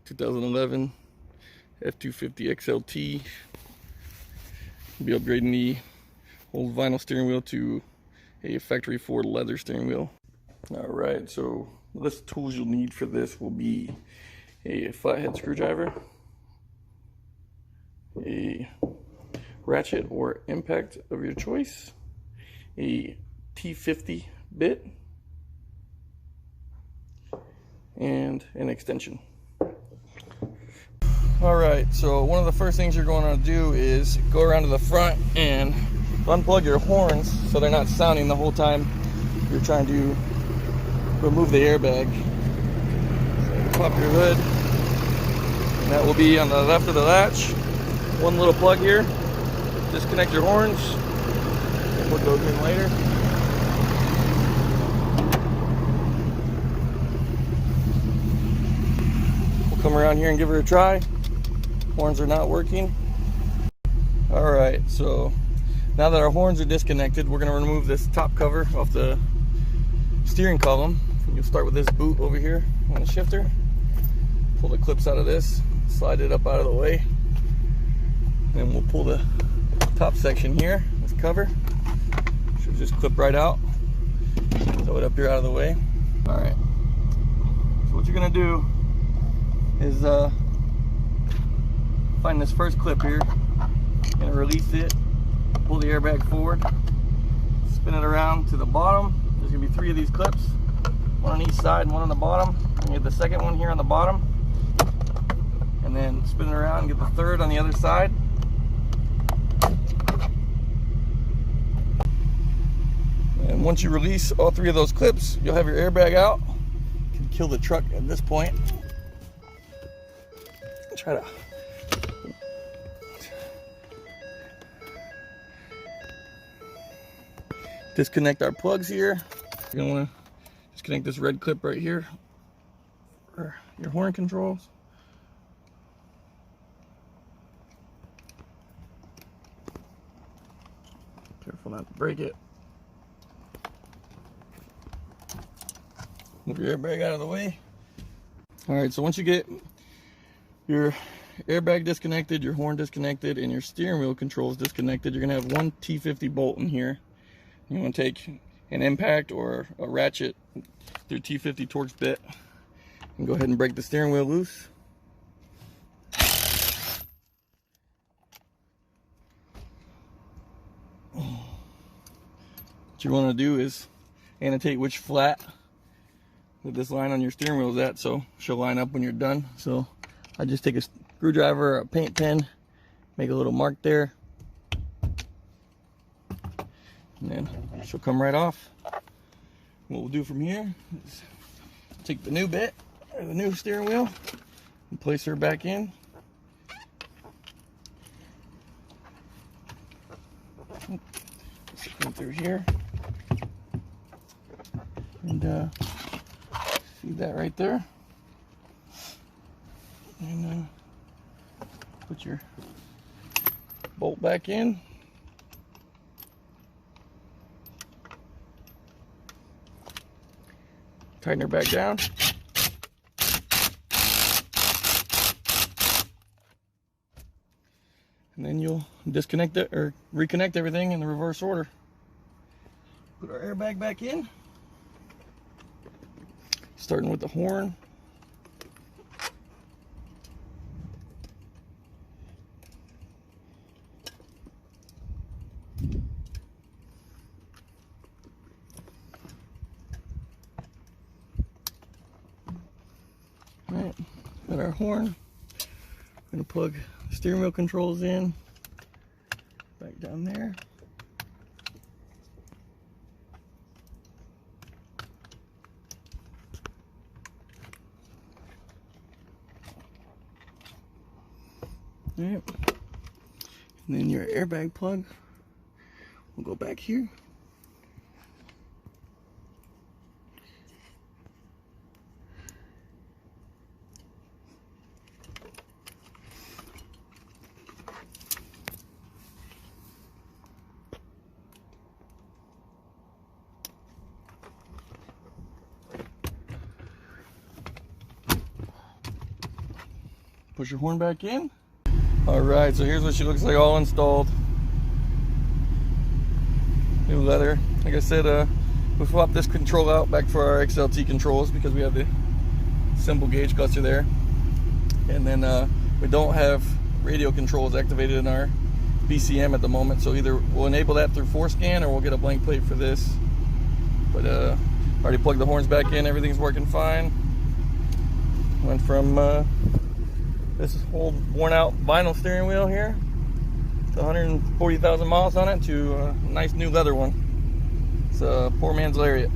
2011 F250 XLT. We'll be upgrading the old vinyl steering wheel to a factory Ford leather steering wheel. Alright, so the list of tools you'll need for this will be a flathead screwdriver, a ratchet or impact of your choice, a T50 bit, and an extension. Alright, so one of the first things you're going to do is go around to the front and unplug your horns so they're not sounding the whole time you're trying to remove the airbag. So pop your hood, and that will be on the left of the latch. One little plug here. Disconnect your horns, and put those in later. We'll come around here and give her a try. Horns are not working. Alright, so now that our horns are disconnected, we're going to remove this top cover off the steering column. You'll start with this boot over here on the shifter. Pull the clips out of this, slide it up out of the way, and we'll pull the top section here, this cover. Should just clip right out. Throw it up here out of the way. Alright, so what you're going to do is find this first clip here. You're going to release it, pull the airbag forward, spin it around to the bottom. There's going to be 3 of these clips, one on each side and one on the bottom. And you get the second one here on the bottom, and then spin it around and get the third on the other side. And once you release all 3 of those clips, you'll have your airbag out. You can kill the truck at this point. Try to disconnect our plugs here. You're gonna want to disconnect this red clip right here for your horn controls. Careful not to break it. Move your airbag out of the way. Alright, so once you get your airbag disconnected, your horn disconnected, and your steering wheel controls disconnected, you're going to have one T50 bolt in here. You want to take an impact or a ratchet through T50 Torx bit and go ahead and break the steering wheel loose. What you want to do is annotate which flat that this line on your steering wheel is at, so she'll line up when you're done. So I just take a screwdriver or a paint pen, make a little mark there, and then she'll come right off. What we'll do from here is take the new bit, or the new steering wheel, and place her back in. Come through here, and see that right there. And put your bolt back in. Tighten her back down. And then you'll disconnect it or reconnect everything in the reverse order. Put our airbag back in. Starting with the horn. Alright, got our horn. I'm going to plug the steering wheel controls in. Back down there. Alright, and then your airbag plug will go back here. Push your horn back in. All right, so here's what she looks like all installed. New leather. Like I said, we swapped this control out back for our XLT controls because we have the simple gauge cluster there. And then we don't have radio controls activated in our BCM at the moment, so either we'll enable that through FORScan or we'll get a blank plate for this. But already plugged the horns back in, everything's working fine. Went from this old worn out vinyl steering wheel here to 140,000 miles on it to a nice new leather one. It's a poor man's Lariat.